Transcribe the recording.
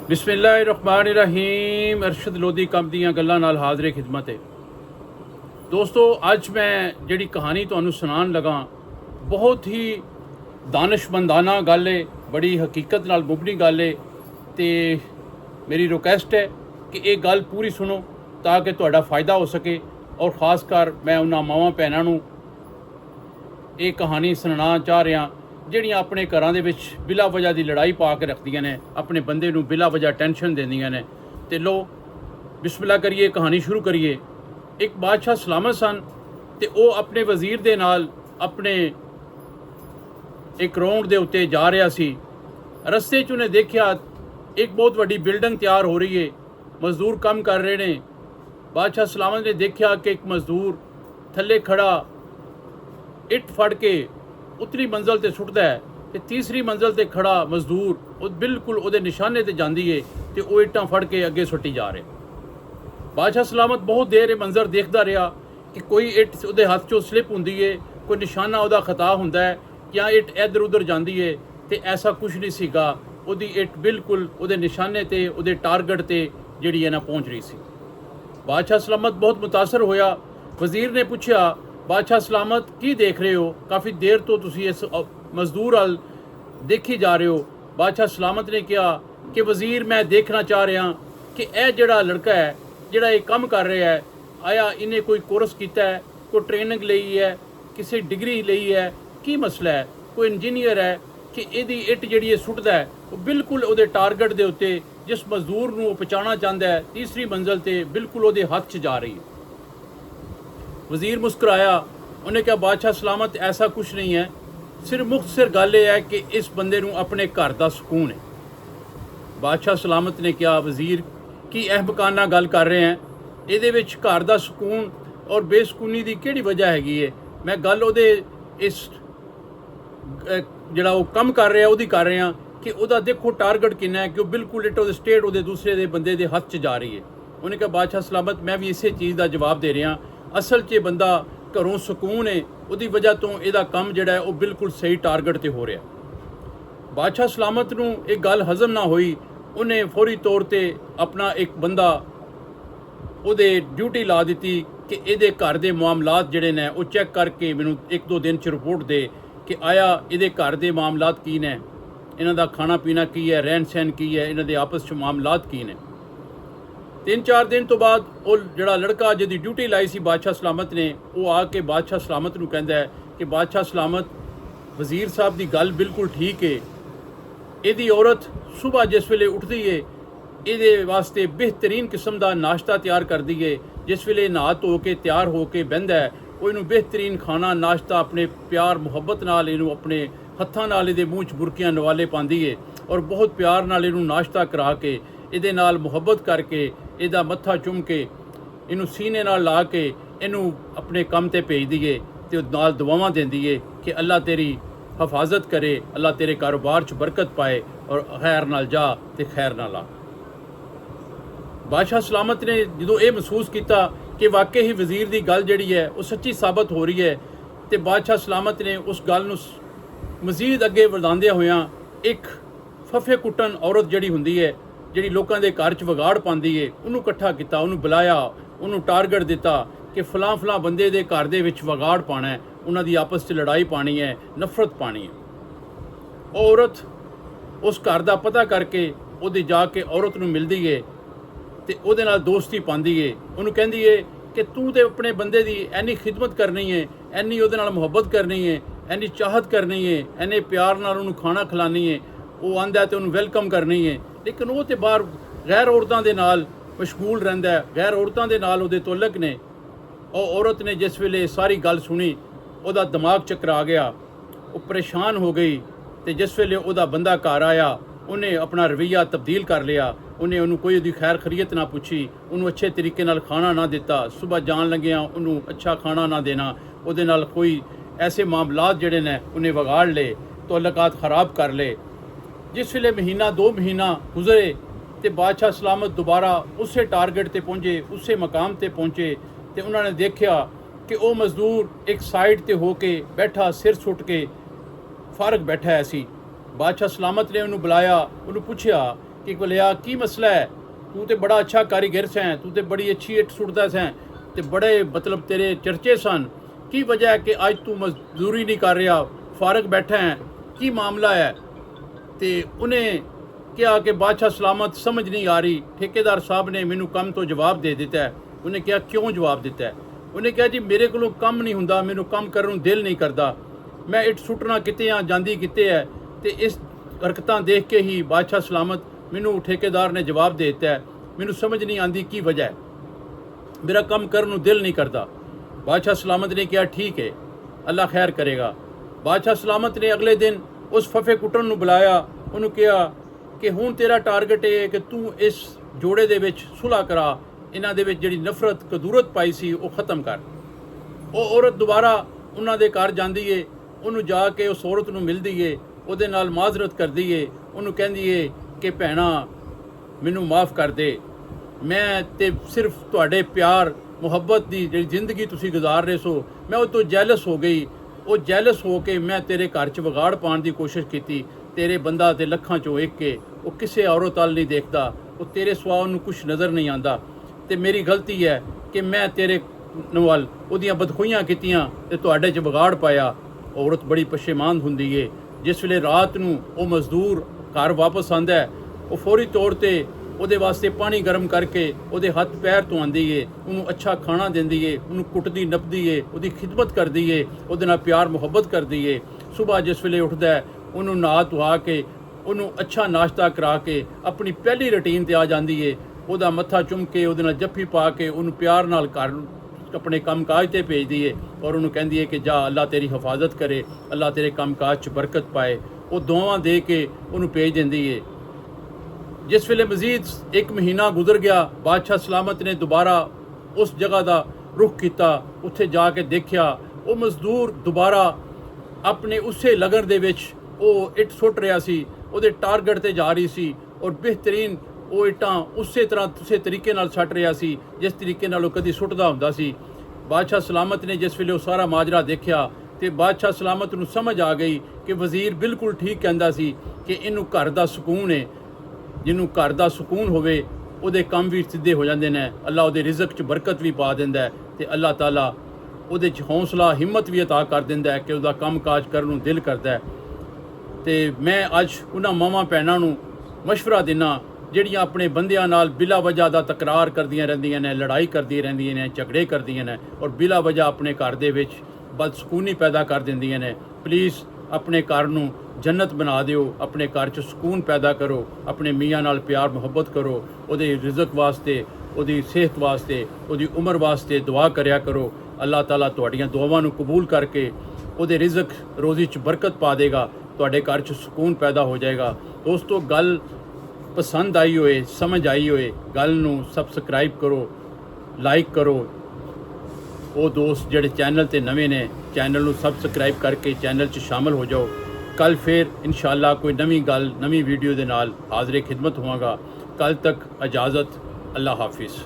बिस्मिल्लाहिर्रहमानिर्रहीम। अरशद लोधी कम दीयां गल्लां नाल हाज़िर खिदमत है। दोस्तों, अज मैं जिहड़ी कहानी तुहानूं सुनान लगा बहुत ही दानिशमंदाना गल है, बड़ी हकीकत नाल मुबनी गल है। तो मेरी रिक्वेस्ट है कि ये गल पूरी सुनो ताकि तुहाडा फ़ायदा हो सके। और ख़ास कर मैं उन्हां मावां भैणां नूं ये कहानी सुनाना चाह रहा ਜਿਹੜੀਆਂ ਆਪਣੇ ਘਰਾਂ ਦੇ ਵਿੱਚ ਬਿਲਾ ਵਜ੍ਹਾ ਦੀ ਲੜਾਈ ਪਾ ਕੇ ਰੱਖਦੀਆਂ ਨੇ, ਆਪਣੇ ਬੰਦੇ ਨੂੰ ਬਿਲਾ ਵਜ੍ਹਾ ਟੈਨਸ਼ਨ ਦਿੰਦੀਆਂ ਨੇ। ਤੇ ਲੋ ਬਿਸਮਿਲ੍ਲਾ ਕਰੀਏ, ਕਹਾਣੀ ਸ਼ੁਰੂ ਕਰੀਏ। ਇੱਕ ਬਾਦਸ਼ਾਹ ਸਲਾਮਤ ਸਨ ਤੇ ਉਹ ਆਪਣੇ ਵਜ਼ੀਰ ਦੇ ਨਾਲ ਆਪਣੇ ਇੱਕ ਰੌਂਡ ਦੇ ਉੱਤੇ ਜਾ ਰਿਹਾ ਸੀ। ਰਸਤੇ 'ਚ ਉਹਨੇ ਦੇਖਿਆ ਇੱਕ ਬਹੁਤ ਵੱਡੀ ਬਿਲਡਿੰਗ ਤਿਆਰ ਹੋ ਰਹੀ ਹੈ, ਮਜ਼ਦੂਰ ਕੰਮ ਕਰ ਰਹੇ ਨੇ। ਬਾਦਸ਼ਾਹ ਸਲਾਮਤ ਨੇ ਦੇਖਿਆ ਕਿ ਇੱਕ ਮਜ਼ਦੂਰ ਥੱਲੇ ਖੜਾ ਇੱਟ ਫੜ ਕੇ ਉਤਲੀ ਮੰਜ਼ਲ ਤੇ ਸੁੱਟਦਾ ਹੈ ਤੇ ਤੀਸਰੀ ਮੰਜ਼ਲ ਤੇ ਖੜਾ ਮਜ਼ਦੂਰ ਉਹ ਬਿਲਕੁਲ ਉਹਦੇ ਨਿਸ਼ਾਨੇ ਤੇ ਜਾਂਦੀ ਹੈ ਤੇ ਉਹ ਇੱਟਾਂ ਫੜ ਕੇ ਅੱਗੇ ਸੁੱਟੀ ਜਾ ਰਿਹਾ। ਬਾਦਸ਼ਾਹ ਸਲਾਮਤ ਬਹੁਤ ਦੇਰ ਇਹ ਮੰਜ਼ਰ ਦੇਖਦਾ ਰਿਹਾ ਕਿ ਕੋਈ ਇੱਟ ਉਹਦੇ ਹੱਥ 'ਚੋਂ ਸਲਿੱਪ ਹੁੰਦੀ ਹੈ, ਕੋਈ ਨਿਸ਼ਾਨਾ ਉਹਦਾ ਖਤਾ ਹੁੰਦਾ ਹੈ ਜਾਂ ਇੱਟ ਇੱਧਰ ਉੱਧਰ ਜਾਂਦੀ ਹੈ। ਤੇ ਐਸਾ ਕੁਝ ਨਹੀਂ ਸੀਗਾ, ਉਹਦੀ ਇੱਟ ਬਿਲਕੁਲ ਉਹਦੇ ਨਿਸ਼ਾਨੇ ਤੇ, ਉਹਦੇ ਟਾਰਗੇਟ ਤੇ ਜਿਹੜੀ ਹੈ ਨਾ ਪਹੁੰਚ ਰਹੀ ਸੀ। ਬਾਦਸ਼ਾਹ ਸਲਾਮਤ ਬਹੁਤ ਮੁਤਾਸਰ ਹੋਇਆ। ਵਜ਼ੀਰ ਨੇ ਪੁੱਛਿਆ, बादशाह सलामत की देख रहे हो? काफ़ी देर तो तुसी इस मजदूर अल देखी जा रहे हो। बादशाह सलामत ने कहा कि वज़ीर मैं देखना चाह रहा कि यह जड़ा लड़का है जड़ा ये काम कर रहा है, आया इन्हें कोई कोर्स किया है, कोई ट्रेनिंग ली है, किसी डिग्री ली है, की मसला है? कोई इंजीनियर है कि यदी इट जी सुटदा है वो बिल्कुल वो टारगेट के उत्ते जिस मजदूर को पहुँचाना चाहता है तीसरी मंजिल से बिल्कुल वो हथ च जा रही है। वज़ीर मुस्कुराया। उन्हें कहा, बादशाह सलामत ऐसा कुछ नहीं है, सिर्फ मुख्तसर गल ये है कि इस बंदे नूं अपने घर का सुकून है। बादशाह सलामत ने कहा, वज़ीर की अहमकाना गल कर रहे हैं, ये घर का सुकून और बेसकूनी की किहड़ी वजह हैगी है? मैं गल उहदे इस जिहड़ा वो कम कर रहा उहदी कर रहा कि उहदा देखो टारगेट कितना है कि वो बिल्कुल इट स्टेट उहदे दूसरे दे बंदे दे हथ च जा रही है। उन्हें कहा, बादशाह सलामत मैं भी इसे चीज़ का जवाब दे रहा, असल च बंदा घरों सुकून है, उसकी वजह तो यदा काम जोड़ा है वो बिल्कुल सही टारगेट पर हो रहा। बादशाह सलामत नूं एक गल हजम ना हुई। उन्हें फौरी तौर पर अपना एक बंदा उहदे ड्यूटी ला दी कि ये घर के मामलात जोड़े ने वो चैक करके मैनू एक दो दिन च रिपोर्ट दे कि आया ये घर के मामलात की ने, इन्हां दा खाना पीना की है, रहन सहन की है, इन्हां दे आपस च मामलात की ने। 3-4 दिन तो बाद वो जड़ा लड़का जिहदी ड्यूटी लाई सी बादशाह सलामत ने, वो आके बादशाह सलामत नूं कहंदा है कि बादशाह सलामत वज़ीर साहब की गल बिल्कुल ठीक है। इहदी औरत सुबह जिस वेले उठदी है इहदे वास्ते बेहतरीन किस्म का नाश्ता तैयार करदी है। जिस वेले नहा धो के तैयार हो के बहिंदा है वो इनू बेहतरीन खाना नाश्ता अपने प्यार मुहब्बत नाल इनू अपने हत्थां नाल इहदे मूँह च बुरकियां नवाले पांदी है और बहुत प्यार नाल इनू नाश्ता करा के इहदे नाल मुहब्बत करके ਇਹਦਾ ਮੱਥਾ ਚੁੰਮ ਕੇ ਇਹਨੂੰ ਸੀਨੇ ਨਾਲ ਲਾ ਕੇ ਇਹਨੂੰ ਆਪਣੇ ਕੰਮ ਤੇ ਭੇਜਦੀ ਏ ਤੇ ਨਾਲ ਦੁਆਵਾਂ ਦਿੰਦੀ ਏ ਕਿ ਅੱਲਾ ਤੇਰੀ ਹਿਫਾਜ਼ਤ ਕਰੇ, ਅੱਲਾ ਤੇਰੇ ਕਾਰੋਬਾਰ 'ਚ ਬਰਕਤ ਪਾਏ ਔਰ ਖੈਰ ਨਾਲ ਜਾ ਤੇ ਖੈਰ ਨਾਲ ਆ। ਬਾਦਸ਼ਾਹ ਸਲਾਮਤ ਨੇ ਜਦੋਂ ਇਹ ਮਹਿਸੂਸ ਕੀਤਾ ਕਿ ਵਾਕਈ ਹੀ ਵਜ਼ੀਰ ਦੀ ਗੱਲ ਜਿਹੜੀ ਹੈ ਉਹ ਸੱਚੀ ਸਾਬਤ ਹੋ ਰਹੀ ਹੈ ਤੇ ਬਾਦਸ਼ਾਹ ਸਲਾਮਤ ਨੇ ਉਸ ਗੱਲ ਨੂੰ ਮਜ਼ੀਦ ਅੱਗੇ ਵਧਾਉਂਦਿਆਂ ਹੋਇਆਂ ਇੱਕ ਫਫੇ ਕੁੱਟਣ ਔਰਤ ਜਿਹੜੀ ਹੁੰਦੀ ਹੈ ਜਿਹੜੀ ਲੋਕਾਂ ਦੇ ਘਰ 'ਚ ਵਿਗਾੜ ਪਾਉਂਦੀ ਏ ਉਹਨੂੰ ਇਕੱਠਾ ਕੀਤਾ, ਉਹਨੂੰ ਬੁਲਾਇਆ, ਉਹਨੂੰ ਟਾਰਗੇਟ ਦਿੱਤਾ ਕਿ ਫਲਾਂ ਫਲਾਂ ਬੰਦੇ ਦੇ ਘਰ ਦੇ ਵਿੱਚ ਵਿਗਾੜ ਪਾਉਣਾ ਹੈ, ਉਹਨਾਂ ਦੀ ਆਪਸ 'ਚ ਲੜਾਈ ਪਾਣੀ ਹੈ, ਨਫ਼ਰਤ ਪਾਣੀ ਹੈ। ਉਹ ਔਰਤ ਉਸ ਘਰ ਦਾ ਪਤਾ ਕਰਕੇ ਉਹਦੀ ਜਾ ਕੇ ਔਰਤ ਨੂੰ ਮਿਲਦੀ ਏ ਤੇ ਉਹਦੇ ਨਾਲ ਦੋਸਤੀ ਪਾਉਂਦੀ ਏ। ਉਹਨੂੰ ਕਹਿੰਦੀ ਏ ਕਿ ਤੂੰ ਤੇ ਆਪਣੇ ਬੰਦੇ ਦੀ ਐਨੀ ਖਿਦਮਤ ਕਰਨੀ ਹੈ, ਐਨੀ ਉਹਦੇ ਨਾਲ ਮੁਹੱਬਤ ਕਰਨੀ ਹੈ, ਐਨੀ ਚਾਹਤ ਕਰਨੀ ਹੈ, ਐਨੇ ਪਿਆਰ ਨਾਲ ਉਹਨੂੰ ਖਾਣਾ ਖਿਲਾਣੀ ਹੈ। ਉਹ ਆਂਦਾ ਤੇ ਉਹਨੂੰ ਵੈਲਕਮ ਕਰਨੀ ਹੈ, लेकिन वो तो बाहर गैर औरतों के नाल मशगूल रहिंदा है, गैर औरतों के नाल उहदे तोलक ने। और औरत ने जिस वेले सारी गल सुनी उहदा दिमाग चकरा गया, वो परेशान हो गई। तो जिस वेले उहदा बंदा घर आया उन्हें अपना रवैया तब्दील कर लिया। उन्हें उन्होंने कोई उहदी खैर खरीयत ना पुछी, उन्होंने अच्छे तरीके नाल खाना ना दिता, सुबह जान लग्या उन्होंने अच्छा खाना ना देना, उहदे नाल कोई ऐसे मामलात जिहड़े ने उन्हें विगाड़ ले, तोलकात खराब कर ले। जिस वेले महीना 2 महीना गुजरे तो बादशाह सलामत दोबारा उस टारगेट पर पहुँचे, उस मकाम पर पहुँचे तो उन्होंने देखा कि वह मजदूर एक साइड पर होके बैठा सिर सुट के फारग बैठा है सी। बादशाह सलामत ने उन्होंने बुलाया, उन्होंने पूछा कि भलिया की मसला है, तू तो बड़ा अच्छा कारीगर सैं, तू तो बड़ी अच्छी इट सुटदा सैं ते बड़े मतलब तेरे चर्चे सन, की वजह है कि अज तू मजदूरी नहीं कर रहा, फारग बैठा है, की मामला है। तो उन्हें कहा कि बादशाह सलामत समझ नहीं आ रही। ठेकेदार साहब ने मैनू कम तो जवाब दे दिता है। उन्हें कहा क्यों जवाब दिता है? उन्हें कहा जी मेरे को कम नहीं हुंदा, मैनू कम करन नूं दिल नहीं करता, मैं इट सुटना किते हाँ जांदी किते है। तो इस हरकतां देख के ही बादशाह सलामत मैनू ठेकेदार ने जवाब दे दिता है, मैनू समझ नहीं आती की वजह है, मेरा कम करन नूं दिल नहीं करता। बादशाह सलामत ने कहा ठीक है, अल्लाह खैर करेगा। बादशाह सलामत ने अगले दिन उस फफे कुटन नूं बुलाया, उन्होंने कहा कि हुण तेरा टारगेट है कि तू इस जोड़े दे विच सुलह करा, इन्हां दे विच जिहड़ी नफरत कदूरत पाई सी वो ख़त्म कर। वो औरत दोबारा उन्हां दे घर जांदी है, उन्होंने जाके उस औरत नूं मिलदी है, उहदे नाल माजरत करदी है, उन्होंने कहंदी है कि भैणा मैनू माफ़ कर दे, मैं ते सिर्फ तुहाडे प्यार मुहब्बत की जी जिंदगी तुसी गुजार रहे सो, मैं वो तो जैलस हो गई। वो जैलस हो के मैं तेरे घर च विगाड़ पाने की कोशिश की। तेरे बंदा तो लखां चों एक के, वो किसी औरत वाल नहीं देखता, वो तेरे सुआ उन्होंने कुछ नज़र नहीं आता। तो मेरी गलती है कि मैं तेरे नाल उहदियां बदखुइयां कीतियां ते तुहाडे च विगाड़ पाया। औरत बड़ी पशेमान हुंदी है। जिस वेले रात नूं वो मजदूर घर वापस आंदा है, वो फौरी तौर पर ਉਹਦੇ वास्ते पानी गर्म करके ਉਹਦੇ हथ पैर ਧੋਂਦੀ है, ਉਹਨੂੰ अच्छा खाना देंदी है, ਉਹਨੂੰ कुटदी नपदी है, ਉਹਦੀ खिदमत करदी है, ਉਹਦੇ ਨਾਲ प्यार मुहब्बत करदी है। सुबह जिस वेले उठदा है ਉਹਨੂੰ नहा धुआ के ਉਹਨੂੰ अच्छा नाश्ता करा के अपनी पहली रूटीन ते आ जाती है। ਉਹਦਾ मत्था चुम के ਉਹਦੇ ਨਾਲ जफ्फी पा के ਉਹਨੂੰ प्यार नाल घर अपने काम काज ते भेजदी है और ਉਹਨੂੰ ਕਹਿੰਦੀ है कि जा अल्लाह तेरी हिफाजत करे, अल्लाह तेरे काम काज च बरकत पाए। वो दुआवां दे के ਉਹਨੂੰ भेज देंदी है। जिस वेले मजीद एक महीना गुजर गया, बादशाह सलामत ने दोबारा उस जगह का रुख किया। उत्थे जाके देखा वो मजदूर दोबारा अपने उसे लगन दे विच वो इट सुट रहा सी, उहदे टारगेट ते जा रही सी और बेहतरीन वो इट्टां उसे तरह उसे तरीके नाल सट रहा सी जिस तरीके नाल कदी सुटदा हुंदा सी। बादशाह सलामत ने जिस वेले वो सारा माजरा देखा तो बादशाह सलामत नूं समझ आ गई कि वजीर बिल्कुल ठीक कहंदा सी कि इनू घर दा सुकून है। जिन्हों घर का सुकून होवे उहदे काम भी सीधे हो जाते हैं, अल्लाह उहदे रिज़क च बरकत भी पा दिंदा है ते अल्लाह ताला उहदे च हौसला हिम्मत भी अता कर दिंदा है कि उहदा काम काज करन नूं दिल करदा है। ते मैं अज उन्हां मावां भैणां नूं मशवरा दिना जिहड़ियां अपने बंदियां नाल बिला वजह दा तकरार करदियां रहिंदियां ने, लड़ाई करदियां रहिंदियां ने, झगड़े करदियां ने और बिला वजह अपने घर दे विच बदसकूनी पैदा कर दिंदियां ने। प्लीज़ अपने घर नूं जन्नत बना दिओ, अपने घर च सुकून पैदा करो, अपने मियाँ नाल प्यार मुहब्बत करो, उहदे रिज़क वास्ते, उहदी सेहत वास्ते, उहदी उम्र वास्ते दुआ करया करो। अल्लाह ताला तुहाड़ियां दुआवां नूं कबूल करके उहदे रिज़क रोज़ी च बरकत पा देगा, तुहाडे घर च सुकून पैदा हो जाएगा। दोस्तों गल पसंद आई होए, समझ आई होए, गल नूं सबसक्राइब करो, लाइक करो। वो दोस्त जिहड़े चैनल ते नवे ने चैनल नूं सबसक्राइब करके चैनल च शामिल हो जाओ। कल फिर इंशाअल्लाह कोई नवी गल नवी वीडियो दे नाल हाज़िर खिदमत होवांगा। कल तक इजाज़त, अल्लाह हाफिज़।